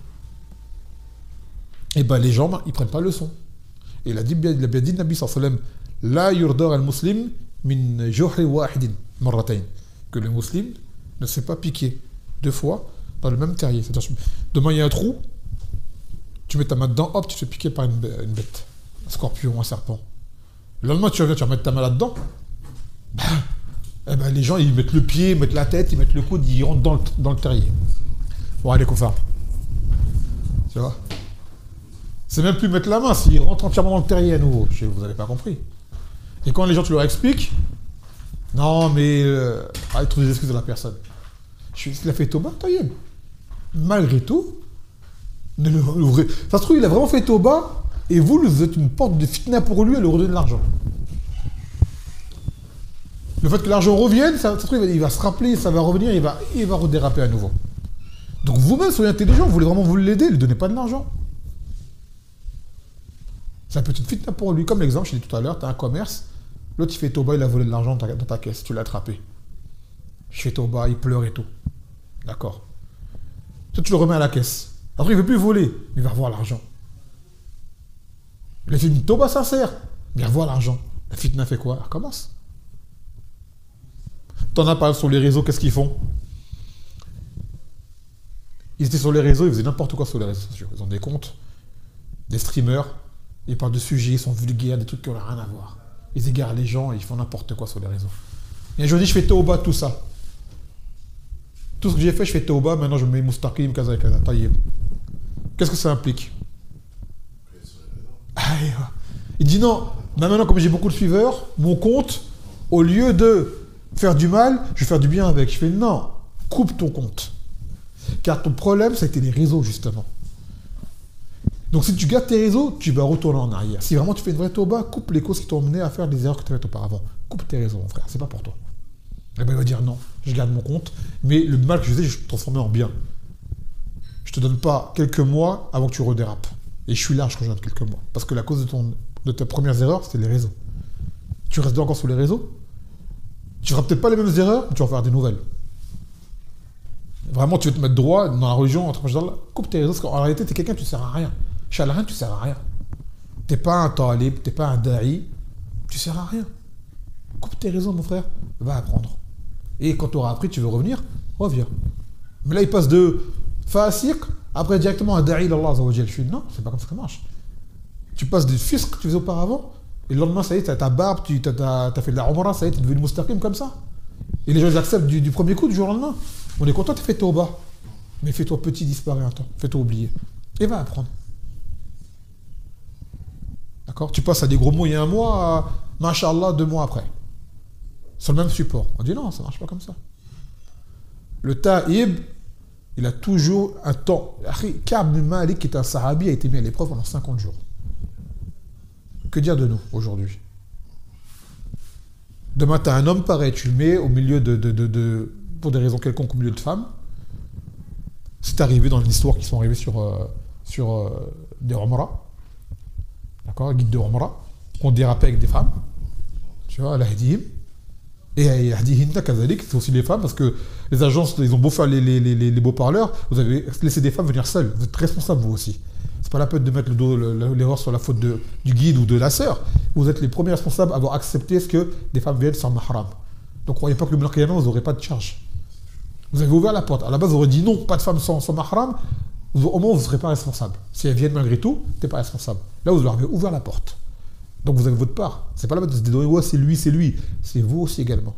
A: Eh bien, les gens, ils ne prennent pas leçon. Et il a bien dit, Nabi sallallahu alayhi wa sallam, la yurdar al-muslim min juhri wahidin marratayn. Que le musulman ne se fait pas piquer 2 fois dans le même terrier. C'est-à-dire, demain, il y a un trou, tu mets ta main dedans, hop, tu te fais piquer par une bête. Un scorpion, un serpent. Le lendemain, tu reviens, tu vas mettre ta main là-dedans. Les gens, ils mettent le pied, ils mettent la tête, ils mettent le coude, ils rentrent dans le terrier. Bon, allez, confirme. Tu vois? C'est même plus mettre la main, s'ils rentrent entièrement dans le terrier à nouveau. Vous n'avez pas compris. Et quand les gens, tu leur expliques, Non, mais... trouve des excuses de la personne. Il a fait Toba, taïeb. Malgré tout, ne l'ouvrez. Ça se trouve, il a vraiment fait Toba, et vous êtes une porte de fitna pour lui, et lui redonner de l'argent. Le fait que l'argent revienne, ça se trouve, il va se rappeler, ça va revenir, il va redéraper à nouveau. Donc vous-même, soyez intelligent, vous voulez vraiment vous l'aider, ne lui donnez pas de l'argent. C'est un petit fitna pour lui. Comme l'exemple, je l'ai dit tout à l'heure, tu as un commerce, l'autre il fait Toba, il a volé de l'argent dans ta caisse, tu l'as attrapé. Je fais Toba, il pleure et tout. D'accord. Toi, tu le remets à la caisse. Après, il ne veut plus voler, mais il va revoir l'argent. Il a fait une Toba sincère, mais il va revoir l'argent. La fitna fait quoi? Elle recommence. T'en as parlé sur les réseaux, qu'est-ce qu'ils font? Ils étaient sur les réseaux, ils faisaient n'importe quoi sur les réseaux sociaux. Ils ont des comptes, des streamers, ils parlent de sujets, ils sont vulgaires, des trucs qui n'ont rien à voir. Ils égarent les gens et ils font n'importe quoi sur les réseaux. Et je dis, je fais Tauba, tout ça. Tout ce que j'ai fait, je fais Tauba, maintenant je mets Moustaqim, Kaza, Taïeb. Qu'est-ce que ça implique? Il dit non, maintenant comme j'ai beaucoup de suiveurs, mon compte, au lieu de faire du mal, je vais faire du bien avec. Je fais non, coupe ton compte. Car ton problème, ça a été les réseaux, justement. Donc si tu gardes tes réseaux, tu vas retourner en arrière. Si vraiment tu fais une vraie Tauba, coupe les causes qui t'ont mené à faire des erreurs que tu as faites auparavant. Coupe tes réseaux, mon frère, c'est pas pour toi. Et ben il va dire non, je garde mon compte, mais le mal que je faisais, je vais transformer en bien. Je te donne pas quelques mois avant que tu redérapes. Et je suis large quand je donne quelques mois. Parce que la cause de tes premières erreurs, c'était les réseaux. Tu restes encore sur les réseaux, tu feras peut-être pas les mêmes erreurs, mais tu vas faire des nouvelles. Vraiment, tu veux te mettre droit dans la religion, coupe tes réseaux, parce qu'en réalité, tu es quelqu'un, tu ne sers à rien. Chalrien, tu ne sers à rien. Tu n'es pas un talib, tu n'es pas un da'i, tu ne sers à rien. Coupe tes réseaux, mon frère, va apprendre. Et quand tu auras appris, tu veux revenir, reviens. Mais là, il passe de fasiq, après directement un da'i d'Allah. Non, c'est pas comme ça que ça marche. Tu passes du fisq que tu faisais auparavant, et le lendemain, ça y est, tu as ta barbe, tu as fait de la umrah, ça y est, tu es devenu mustaqim comme ça. Et les gens, ils acceptent du premier coup, du jour au lendemain. On est content, tu fais Tauba. Mais fais-toi petit, disparaît un temps. Fais-toi oublier. Et va apprendre. D'accord? Tu passes à des gros mots il y a un mois, à Masha'Allah 2 mois après. Sur le même support. On dit non, ça ne marche pas comme ça. Le ta'ib, il a toujours un temps. Ka'b bin Malik, qui est un sahabi, a été mis à l'épreuve pendant 50 jours. Que dire de nous aujourd'hui? Demain, tu as un homme pareil, tu le mets au milieu pour des raisons quelconques, au milieu de femmes. C'est arrivé dans l'histoire qui sont arrivées sur des Umrah. D'accord, guide de Umrah, qu'on dérapait avec des femmes. Tu vois, al-Hadihim. Et Hadihimna Kazalik, c'est aussi les femmes, parce que les agences, ils ont beau faire les beaux parleurs, vous avez laissé des femmes venir seules. Vous êtes responsables, vous aussi. C'est pas la peine de mettre l'erreur sur la faute du guide ou de la sœur. Vous êtes les premiers responsables à avoir accepté ce que des femmes viennent sans mahram. Donc croyez pas que le Qiyamah, vous n'aurez pas de charge. Vous avez ouvert la porte. À la base, vous aurez dit non, pas de femmes sans mahram. Au moins, vous ne serez pas responsable. Si elles viennent malgré tout, tu n'es pas responsable. Là, vous leur avez ouvert la porte. Donc vous avez votre part. C'est pas la peine de se dire ouais, c'est lui, c'est lui. C'est vous aussi également.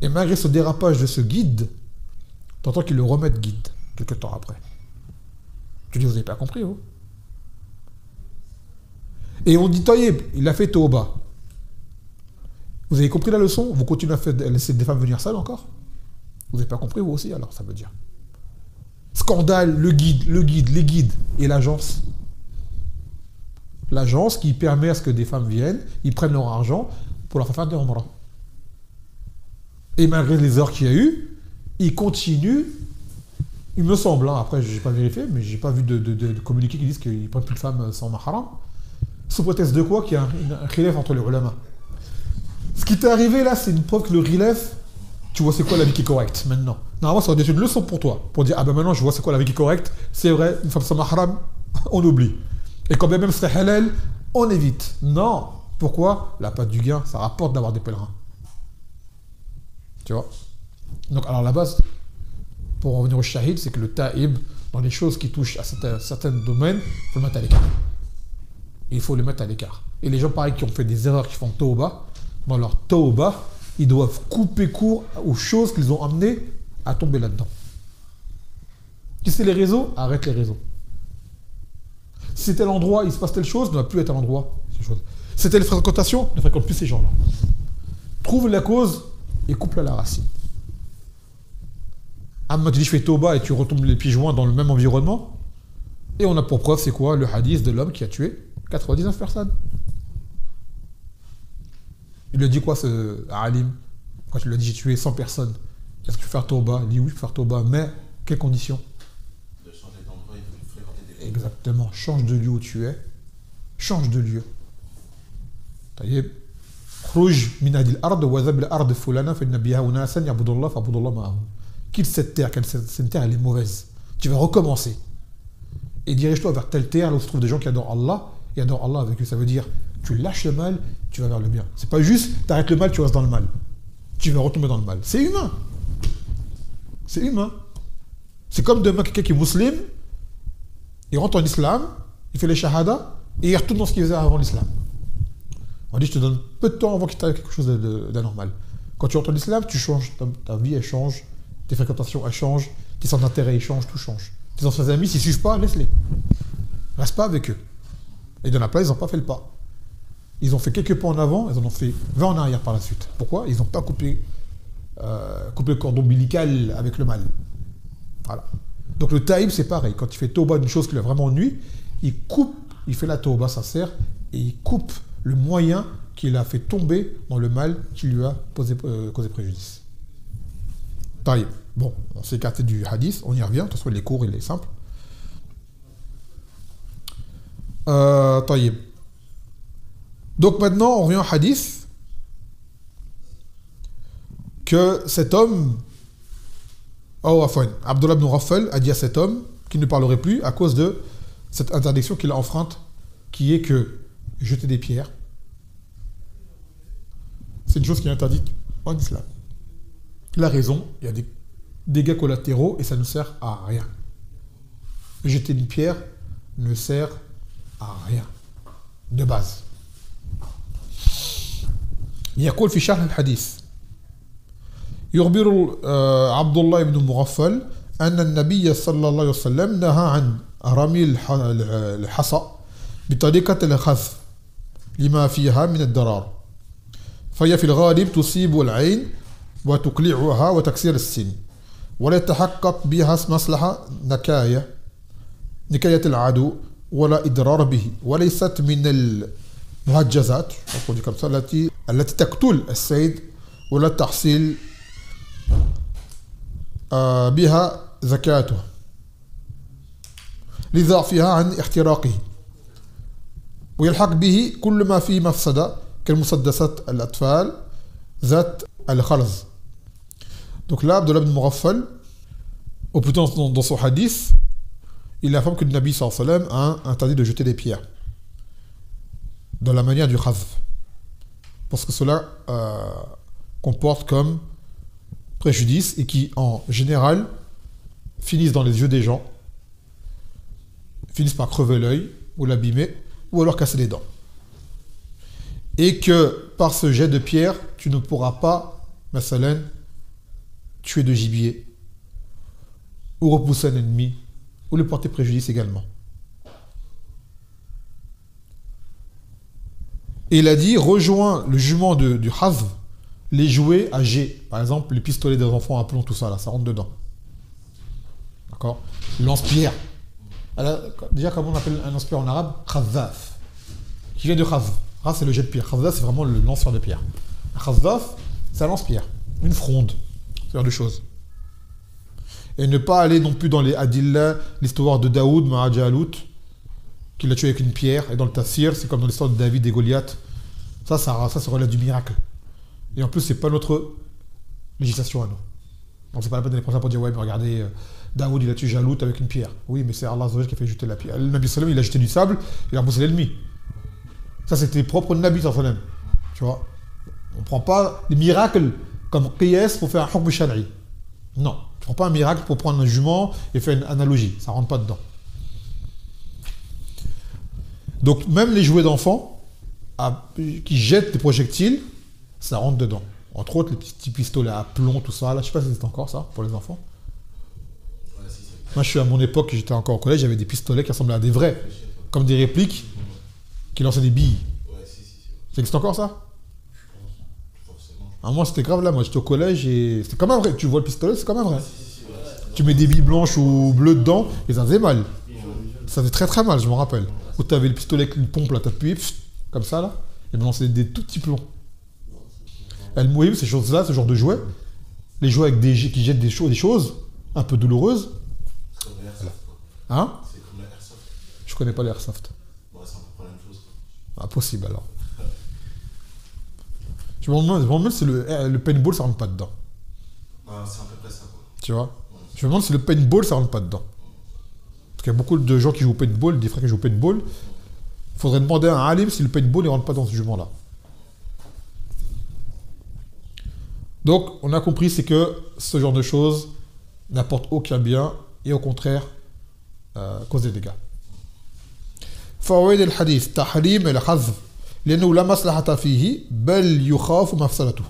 A: Et malgré ce dérapage de ce guide, t'entends qu'ils le remettent guide quelques temps après. Tu dis, vous n'avez pas compris, vous. Et on dit, Taïeb, il a fait Tauba. Vous avez compris la leçon? Vous continuez à laisser des femmes venir seules encore? Vous n'avez pas compris, vous aussi, alors, ça veut dire. Scandale, les guides et l'agence. L'agence qui permet à ce que des femmes viennent, ils prennent leur argent pour leur faire des umrah. Et malgré les heures qu'il y a eu, ils continuent. Il me semble, hein, après je n'ai pas vérifié, mais je n'ai pas vu de communiqué qui disent qu'ils ne prennent plus de femmes sans mahram. Sous prétexte de quoi? Qu'il y a un khilaf entre les ulama. Ce qui t'est arrivé là, c'est une preuve que le khilaf, tu vois c'est quoi la vie qui est correcte maintenant. Normalement, ça aurait été une leçon pour toi, pour dire ah ben maintenant je vois c'est quoi la vie qui est correcte, c'est vrai, une femme sans mahram, on oublie. Et quand bien même c'est halal, on évite. Non. Pourquoi? La pâte du gain, ça rapporte d'avoir des pèlerins. Tu vois? Donc alors la base, pour revenir au shahid, c'est que le ta'ib, dans les choses qui touchent à certains domaines, il faut le mettre à l'écart. Il faut le mettre à l'écart. Et les gens, pareil, qui ont fait des erreurs, qui font tauba, dans leur tauba, ils doivent couper court aux choses qu'ils ont amenées à tomber là-dedans. Si c'est les réseaux, arrête les réseaux. Si c'est tel endroit, il se passe telle chose, ne va plus être à l'endroit. Si c'est telle fréquentation, ne fréquente plus ces gens-là. Trouve la cause et coupe-la à la racine. Amma, tu dis je fais tauba et tu retombes les pieds joints dans le même environnement. Et on a pour preuve, c'est quoi? Le hadith de l'homme qui a tué 99 personnes. Il lui a dit quoi, ce alim? Quand tu lui as dit j'ai tué 100 personnes, est-ce que tu peux faire tauba? Il dit oui, je peux faire tauba, mais quelles conditions?
C: De changer d'endroit et de fréquenter des lieux.
A: Exactement, change de lieu où tu es. Change de lieu. طيب خرج من هذه الارض وذهب الى ارض فلانه فان بها اناسا يعبدون الله فاعبدوا الله معهم. Quitte cette terre, car cette terre elle est mauvaise. Tu vas recommencer. Et dirige-toi vers telle terre là où se trouvent des gens qui adorent Allah et adorent Allah avec eux. Ça veut dire tu lâches le mal, tu vas vers le bien. C'est pas juste t'arrêtes le mal, tu restes dans le mal. Tu vas retomber dans le mal. C'est humain. C'est humain. C'est comme demain quelqu'un qui est musulman, il rentre en islam, il fait les shahada et il retourne dans ce qu'il faisait avant l'islam. On dit je te donne peu de temps avant qu'il t'arrive quelque chose d'anormal. Quand tu rentres en islam, tu changes, ta vie elle change, tes fréquentations elles changent, tes centres d'intérêt ils changent, tout change. Tes anciens amis, s'ils ne suivent pas, laisse-les. Reste pas avec eux. Et dans la place, ils n'ont pas fait le pas. Ils ont fait quelques pas en avant, ils en ont fait 20 en arrière par la suite. Pourquoi? Ils n'ont pas coupé le cordon ombilical avec le mal. Voilà. Donc le taïb, c'est pareil. Quand il fait tauba d'une chose qui l'a vraiment ennuyé, il coupe, il fait la tauba sincère et il coupe le moyen qui l'a fait tomber dans le mal qui lui a causé préjudice. Taïb. Bon, on s'est écarté du hadith, on y revient, de toute façon les cours il est simple. Taïb. Donc maintenant on revient au hadith que cet homme, Abdullah ibn Raffal a dit à cet homme qu'il ne parlerait plus à cause de cette interdiction qu'il a enfreinte, qui est que jeter des pierres, c'est une chose qui est interdite en islam. La raison, il y a des dégâts collatéraux et ça ne sert à rien. Jeter une pierre ne sert à rien de base. يقول في شرح الحديث يخبر عبد الله بن مغفل أن النبي صلى الله عليه وسلم نهى عن رمي الحصى بطريقة الخذف لما فيها من الضرر فهي في الغالب تصيب العين وتقلعها وتكسير السن ولا يتحقق بها مصلحة نكاية العدو ولا إضرار به وليست من المهجزات التي تقتل السيد ولا تحصيل بها زكاته لضعفها عن احتراقه ويلحق به كل ما فيه مفسدة كالمسدسات الأطفال ذات الخلز. Donc là, Abdullah ibn Mughaffal, ou plutôt dans son hadith, il affirme que le Nabi sallallahu alayhi wa sallam a interdit de jeter des pierres dans la manière du khazf. Parce que cela comporte comme préjudice et qui, en général, finissent dans les yeux des gens, finissent par crever l'œil ou l'abîmer, ou alors casser les dents. Et que par ce jet de pierre, tu ne pourras pas, masalan, tuer de gibier, ou repousser un ennemi, ou lui porter préjudice également. Et il a dit, rejoins le jugement du hazv, les jouets à jet. Par exemple, les pistolets des enfants à plomb, tout ça, là, ça rentre dedans. D'accord? Lance-pierre. Déjà, comment on appelle un lance-pierre en arabe? Khazaf. Qui vient de khazv. Khazf, c'est le jet de pierre. Khazaf, c'est vraiment le lanceur de pierre. Un khazaf, c'est un lance-pierre. Une fronde. Ce genre de choses. Et ne pas aller non plus dans les adillah, l'histoire de Daoud, Ma'ajalut, qui l'a tué avec une pierre. Et dans le tafsir, c'est comme dans l'histoire de David et Goliath. Ça relève du miracle. Et en plus, c'est pas notre législation à nous. Donc c'est pas la peine d'aller prendre ça pour dire, ouais, mais regardez, Daoud, il a tué Jalut avec une pierre. Oui, mais c'est Allah qui a fait jeter la pierre. Le Nabi sallam, il a jeté du sable, il a repoussé l'ennemi. Ça, c'était propre au Nabi sallam. Tu vois? On prend pas les miracles comme qiyas pour faire un hukm shar'i. Non. Tu prends pas un miracle pour prendre un jument et faire une analogie. Ça rentre pas dedans. Donc, même les jouets d'enfants qui jettent des projectiles, ça rentre dedans. Entre autres, les petits pistolets à plomb, tout ça. Là, je sais pas si c'est encore ça pour les enfants.
C: Ouais, si,
A: Moi, je suis à mon époque, j'étais encore au collège, j'avais des pistolets qui ressemblaient à des vrais, comme des répliques, qui lançaient des billes.
C: Ouais, si.
A: Ça existe encore ça?
C: Forcément.
A: Moi, c'était grave là. Moi, j'étais au collège et c'était comme un vrai. Tu vois le pistolet, c'est comme un vrai.
C: Si, ouais.
A: Tu mets des billes blanches ou bleues dedans et ça faisait mal. Ça faisait très très mal, je me rappelle. Où tu avais le pistolet avec une pompe, là, t'appuyais, comme ça, là. Et maintenant, c'est des tout petits plombs. Elle mouille, ces choses-là, ce genre de jouets. Les jouets avec qui jettent des choses un peu douloureuses.
C: C'est comme l'airsoft, quoi.
A: Hein?
C: C'est comme l'airsoft.
A: Je connais pas l'airsoft.
C: Bon, c'est à peu près la même chose, quoi.
A: Impossible alors. Je me demande si le paintball ça rentre pas dedans.
C: Ah, c'est à peu près ça, quoi.
A: Tu vois? Je me demande si le paintball ça rentre pas dedans. Parce qu'il y a beaucoup de gens qui jouent au paintball, des frères qui jouent au paintball. Il faudrait demander à un alim si le paintball ne rentre pas dans ce jugement-là. Donc, on a compris, c'est que ce genre de choses n'apporte aucun bien et au contraire cause des dégâts. فوائد الحديث تحريم الحذف لأنه لا مصلحة فيه بل يخاف مفسدته.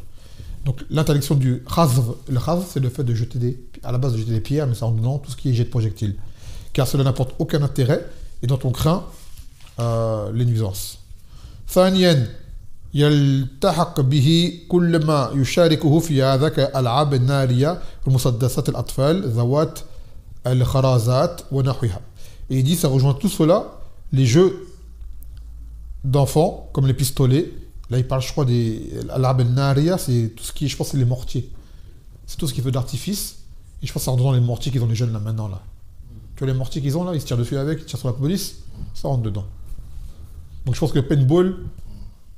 A: Donc l'interdiction du khazf, le khazf c'est le fait de jeter à la base de jeter des pierres, mais ça rentre dans tout ce qui est jet de projectiles. Car cela n'apporte aucun intérêt et dont on craint les nuisances. ثانيا يلتحق به كل ما يشاركه في هذا كالألعاب النارية ومسدسات الأطفال ذوات الخرازات ونحوها. Et il dit ça rejoint tout cela, les jeux d'enfants comme les pistolets. Là il parle je crois des الألعاب النارية, c'est tout ce qui, je pense c'est les mortiers. C'est tout ce qui fait d'artifice et je pense que ça rentre dans les mortiers qu'ils ont les jeunes là maintenant là. Tu vois les mortiers qu'ils ont là, ils se tirent dessus avec, ils tirent sur la police, ça rentre dedans. Donc je pense que le paintball,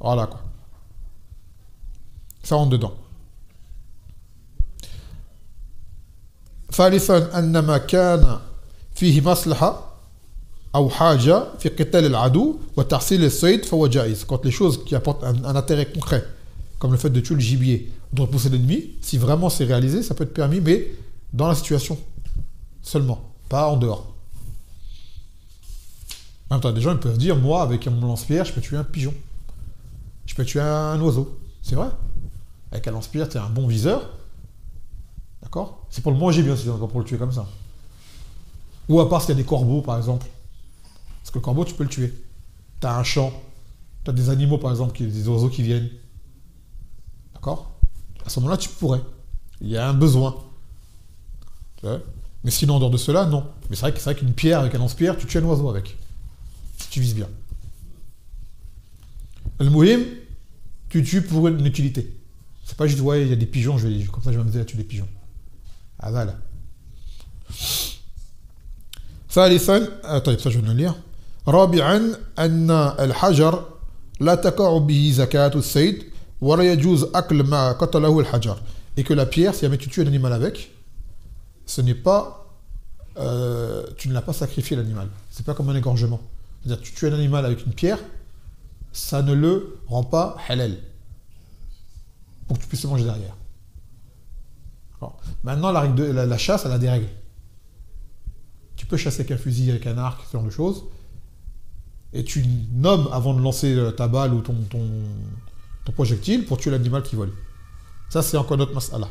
A: voilà quoi. Ça rentre dedans. ثالثا أن ما كان فيه مصلحة أو حاجة في قتال العدو وتحصيل الصيد فهو جائز. Quand les choses qui apportent un intérêt concret, comme le fait de tuer le gibier ou de repousser l'ennemi, si vraiment c'est réalisé, ça peut être permis, mais dans la situation seulement, pas en dehors. En même temps, des gens ils peuvent dire, moi, avec mon lance-pierre, je peux tuer un pigeon. Je peux tuer un oiseau. C'est vrai. Avec un lance-pierre, tu es un bon viseur. D'accord? C'est pour le manger, bien sûr, pour le tuer comme ça. Ou à part s'il y a des corbeaux, par exemple. Parce que le corbeau, tu peux le tuer. Tu as un champ. Tu as des animaux, par exemple, des oiseaux qui viennent. D'accord? À ce moment-là, tu pourrais. Il y a un besoin. Mais sinon, en dehors de cela, non. Mais c'est vrai qu'une pierre, avec un lance-pierre, tu tues un oiseau avec. Si tu vises bien. Le mouhim, tu tues pour une utilité. C'est pas juste, ouais, il y a des pigeons, comme ça je vais m'amuser à tuer des pigeons. Ah voilà. ثالثا طيب ça je vais le lire. رابعا أن الحجر لا تقع به زكاة الصيد ولا يجوز أكل ما قتله الحجر. Et que la pierre, si jamais tu tues un animal avec, ce n'est pas tu ne l'as pas sacrifié l'animal. C'est pas comme un égorgement. C'est-à-dire tu tues un animal avec une pierre, ça ne le rend pas halal pour que tu puisses le manger derrière. Alors, maintenant, la chasse, elle a des règles. Tu peux chasser avec un fusil, avec un arc, ce genre de choses, et tu nommes avant de lancer ta balle ou ton projectile pour tuer l'animal qui vole. Ça, c'est encore notre mas'ala.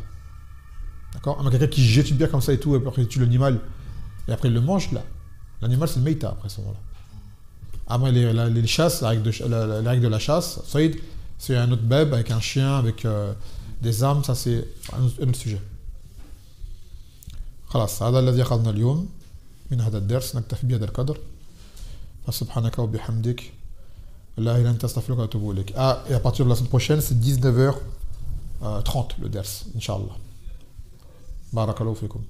A: D'accord? Quelqu'un qui jette une bière comme ça et tout, et après il tue l'animal, et après il le mange, là. L'animal, c'est le meïta après ce moment-là. Après les chasses, la règle de la chasse, Saïd, c'est un autre beb avec un chien, avec des armes, ça c'est un autre sujet. خلاص هذا الذي أخذنا اليوم من هذا الدرس نكتفي بهذا القدر فسبحانك وبحمدك لا إله إلا أنت أستغفرك وأتوب إليك. Et à partir de la semaine prochaine c'est 19h30 le ders Inch'Allah. بارك الله فيكم.